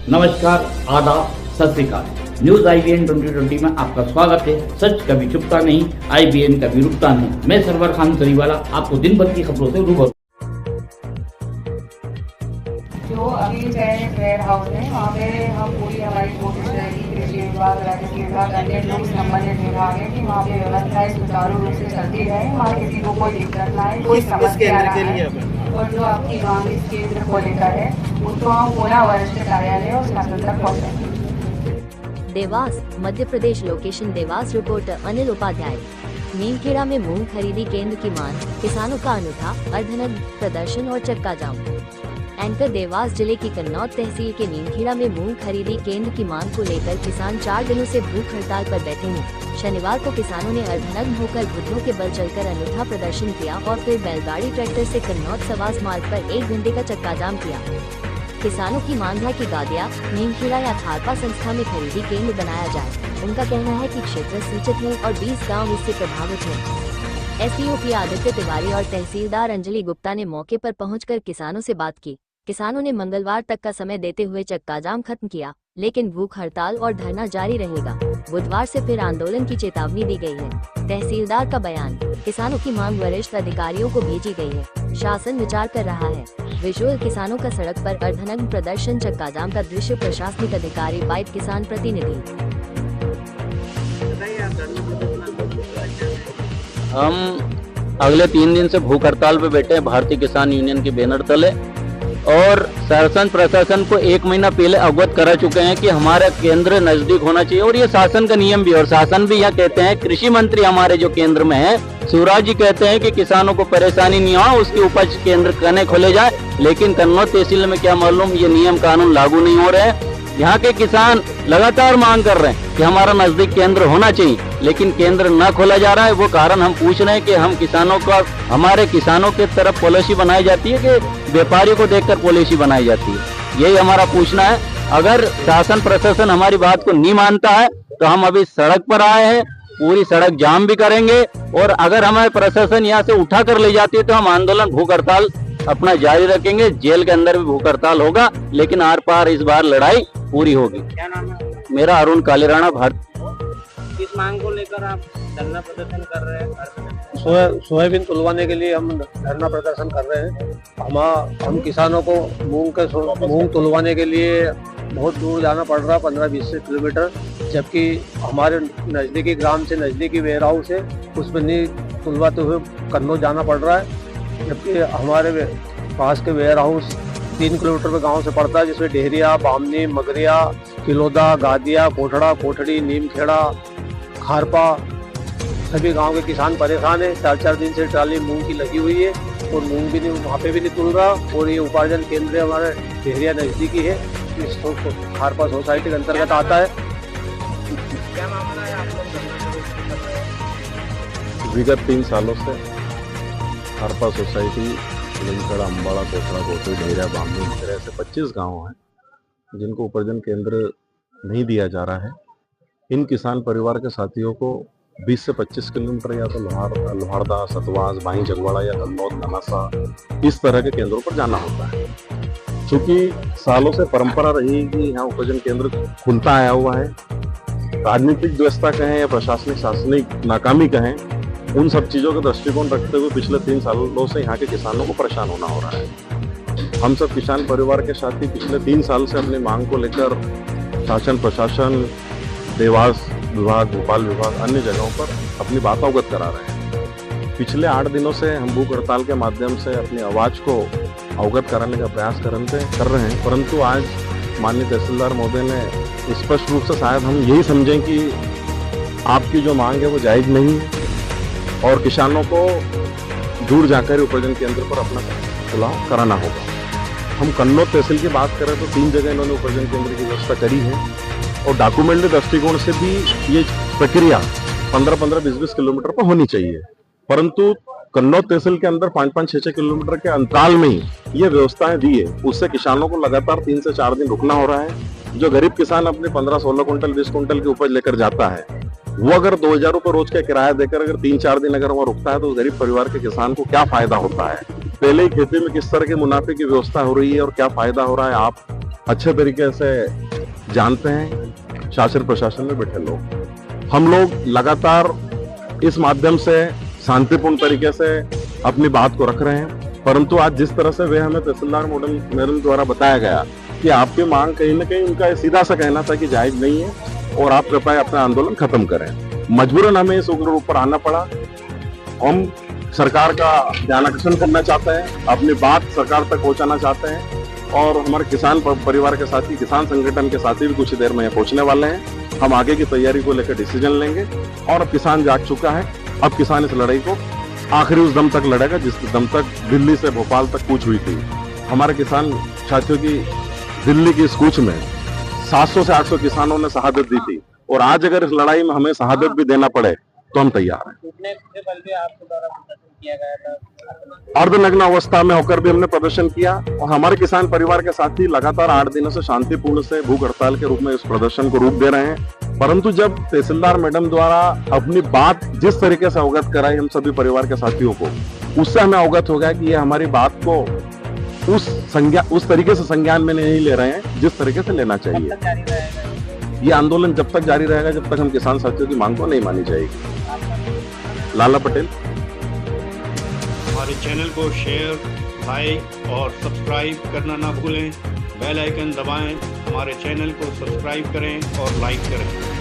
नमस्कार, आदाब, सत श्री अकाल। न्यूज IBN 2020 में आपका स्वागत है। सच कभी छुपता नहीं, IBN कभी रुकता नहीं। मैं सरवर खान सरीवाला आपको दिन भर की खबरों से रूबरू। जो अभी चाहे वेयर हाउस है वहाँ पे हम पूरी हमारी कोशिश रहेगी, कृषि विभाग, राजस्व विभाग, अन्य लोग संबंधित विभाग है कि वहाँ पे व्यवस्थाएं सुचारू रूप से चलती रहे, वहाँ किसी को कोई दिक्कत ना आए, कोई समस्या ना आए। और जो आपकी मांग इस केंद्र को लेकर है उसको हम पुनः वरिष्ठ कार्यालय और शासन तक पहुँचाएंगे। देवास, मध्य प्रदेश। लोकेशन देवास। रिपोर्टर अनिल उपाध्याय। नीमखेड़ा में मूंग खरीदी केंद्र की मांग, किसानों का अनूठा अर्धनग्न प्रदर्शन और चक्का जाम। एंकर देवास जिले की कन्नौज तहसील के नीमखेड़ा में मूंग खरीदी केंद्र की मांग को लेकर किसान 4 दिनों से भूख हड़ताल पर बैठे हैं। शनिवार को किसानों ने अर्धनग्न होकर घुटनों के बल चलकर अनूठा प्रदर्शन किया और फिर बैलगाड़ी ट्रैक्टर से कन्नौज सवास मार्ग पर 1 घंटे का चक्का जाम किया। किसानों की मांग है कि गादिया, नीमखेड़ा या थारपा संस्था में खरीदी केंद्र बनाया जाए। उनका कहना है कि क्षेत्र सूचित है और 20 गाँव इससे प्रभावित हैं। SDO आदित्य तिवारी और तहसीलदार अंजलि गुप्ता ने मौके पर पहुंचकर किसानों से बात की। किसानों ने मंगलवार तक का समय देते हुए चक्का जाम खत्म किया, लेकिन भूख हड़ताल और धरना जारी रहेगा। बुधवार से फिर आंदोलन की चेतावनी दी गई है। तहसीलदार का बयान, किसानों की मांग वरिष्ठ अधिकारियों को भेजी गई है, शासन विचार कर रहा है। विजुअल, किसानों का सड़क पर अर्धनग्न प्रदर्शन, चक्का जाम का दृश्य। प्रशासनिक अधिकारी बाइट, किसान प्रतिनिधि। हम अगले 3 दिन से भूख हड़ताल पे बैठे हैं भारतीय किसान यूनियन के बैनर तले, और शासन प्रशासन को 1 महीना पहले अवगत करा चुके हैं कि हमारा केंद्र नजदीक होना चाहिए, और ये शासन का नियम भी। और शासन भी यहाँ कहते हैं, कृषि मंत्री हमारे जो केंद्र में है शिवराज जी कहते हैं कि किसानों को परेशानी नहीं हो, उसकी उपज केंद्र कने खोले जाए। लेकिन कन्नौज तहसील में क्या मालूम ये नियम कानून लागू नहीं हो रहे हैं। यहाँ के किसान लगातार मांग कर रहे हैं कि हमारा नजदीक केंद्र होना चाहिए, लेकिन केंद्र न खोला जा रहा है। वो कारण हम पूछ रहे हैं कि हम किसानों का, हमारे किसानों की तरफ पॉलिसी बनाई जाती है कि व्यापारियों को देखकर पॉलिसी बनाई जाती है, यही हमारा पूछना है। अगर शासन प्रशासन हमारी बात को नहीं मानता है तो हम अभी सड़क पर आए हैं, पूरी सड़क जाम भी करेंगे। और अगर हमारे प्रशासन यहाँ से उठा कर ले जाती है तो हम आंदोलन, भूख हड़ताल अपना जारी रखेंगे। जेल के अंदर भी भूख हड़ताल होगा, लेकिन आर पार इस बार लड़ाई पूरी होगी। क्या नाम है? मेरा अरुण कालीराणा। भारत किस मांग को लेकर आप धरना प्रदर्शन कर रहे हैं? सोयाबीन तुलवाने के लिए हम धरना प्रदर्शन कर रहे हैं। हम किसानों को मूंग तुलवाने के लिए बहुत दूर जाना पड़ रहा है, 15-20 किलोमीटर, जबकि हमारे नजदीकी ग्राम से नजदीकी वेयर हाउस है, उसमें नहीं तुलवाते हुए कन्नौज जाना पड़ रहा है। जबकि हमारे पास के वेयर हाउस 3 किलोमीटर पे गांव से पड़ता है, जिसमें डेहरिया, बामनी, मगरिया, किलोदा, गादिया, कोठड़ा, कोठड़ी, नीमखेड़ा, खारपा, सभी गांव के किसान परेशान है। 4-4 दिन से ट्राली मूंग की लगी हुई है और मूंग भी नहीं, वहाँ पे भी नहीं तुल रहा। और ये उपार्जन केंद्र हमारे डेहरिया नजदीकी है, इस खारपा सोसाइटी के अंतर्गत आता है। क्या मामला है आप लोग धरना प्रदर्शन कर रहे हैं? विगत 3 सालों से खारपा सोसाइटी, नीमखेड़ा, अम्बाड़ा, कोठड़ा, कोठड़ी, डेहरिया, बामनी, मगरिया ऐसे 25 गाँव हैं जिनको उपार्जन केंद्र नहीं दिया जा रहा है। इन किसान परिवार के साथियों को 20 से 25 किलोमीटर या तो लोहारदा, सतवास, भाई जगवाड़ा या कन्नौज, ननासा, इस तरह के केंद्रों पर जाना होता है। क्योंकि सालों से परंपरा रही है कि यहाँ उपार्जन केंद्र खुलता आया हुआ है। राजनीतिक व्यवस्था कहें या प्रशासनिक शासनिक नाकामी कहें, उन सब चीज़ों का दृष्टिकोण रखते हुए पिछले 3 सालों से यहाँ के किसानों को परेशान होना हो रहा है। हम सब किसान परिवार के साथी पिछले 3 साल से अपनी मांग को लेकर शासन प्रशासन, देवास विभाग, भोपाल विभाग, अन्य जगहों पर अपनी बात अवगत करा रहे हैं। पिछले 8 दिनों से हम भूख हड़ताल के माध्यम से अपनी आवाज़ को अवगत कराने का प्रयास कर रहे हैं, परंतु आज माननीय तहसीलदार महोदय ने स्पष्ट रूप से शायद हम यही समझें कि आपकी जो मांग है वो जायज़ नहीं है और किसानों को दूर जाकर उपार्जन केंद्र पर अपना चुनाव कराना होगा। हम कन्नौज तहसील की बात करें तो 3 जगह इन्होंने उपार्जन केंद्र की व्यवस्था करी है, और डॉक्यूमेंट्री दृष्टिकोण से भी ये प्रक्रिया 15-15, 20-20 किलोमीटर पर होनी चाहिए। परंतु कन्नौज तहसील के अंदर 5-5, 6-6 किलोमीटर के अंतराल में ही ये व्यवस्थाएं दी है, उससे किसानों को लगातार 3 से 4 दिन रुकना हो रहा है। जो गरीब किसान अपने 15-16 कुंटल, 20 कुंटल की उपज लेकर जाता है, वो अगर 2000 रुपये रोज का किराया देकर अगर 3-4 दिन अगर वहाँ रुकता है तो उस गरीब परिवार के किसान को क्या फायदा होता है। पहले ही खेती में किस तरह के मुनाफे की व्यवस्था हो रही है और क्या फायदा हो रहा है, आप अच्छे तरीके से जानते हैं शासन प्रशासन में बैठे लोग। हम लोग लगातार इस माध्यम से शांतिपूर्ण तरीके से अपनी बात को रख रहे हैं, परंतु आज जिस तरह से वे हमें तहसीलदार मैडम द्वारा बताया गया कि आपकी मांग कहीं न कहीं उनका सीधा सा कहना था कि जायज नहीं है और आप कृपया अपना आंदोलन खत्म करें। मजबूरन हमें इस उग्र रूप पर आना पड़ा। हम सरकार का ध्यान आकर्षण करना चाहते हैं, अपनी बात सरकार तक पहुंचाना चाहते हैं और हमारे किसान परिवार के साथी, किसान संगठन के साथी भी कुछ देर में पहुंचने वाले हैं। हम आगे की तैयारी को लेकर डिसीजन लेंगे और अब किसान जाग चुका है। अब किसान इस लड़ाई को आखिरी उस दम तक लड़ेगा जिस दम तक दिल्ली से भोपाल तक कूच हुई थी। हमारे किसान साथियों की दिल्ली की इस कूच में 700 से 800 किसानों ने शहादत दी थी और आज अगर इस लड़ाई में हमें शहादत भी देना पड़े तो हम तैयार हैं। अर्धनग्न अवस्था में होकर भी हमने प्रदर्शन किया और हमारे किसान परिवार के साथी लगातार 8 दिनों से शांतिपूर्ण से भूख हड़ताल के रूप में इस प्रदर्शन को रूप दे रहे हैं। परंतु जब तहसीलदार मैडम द्वारा अपनी बात जिस तरीके से अवगत कराई हम सभी परिवार के साथियों को, उससे हमें अवगत हो गया कि ये हमारी बात को उस तरीके से संज्ञान में नहीं ले रहे हैं जिस तरीके से लेना चाहिए। ये आंदोलन जब तक जारी रहेगा जब तक हम किसान साथियों की मांग को नहीं मानी जाएगी। लाला पटेल। हमारे चैनल को शेयर, लाइक और सब्सक्राइब करना ना भूलें। बेल आइकन दबाएं, हमारे चैनल को सब्सक्राइब करें और लाइक करें।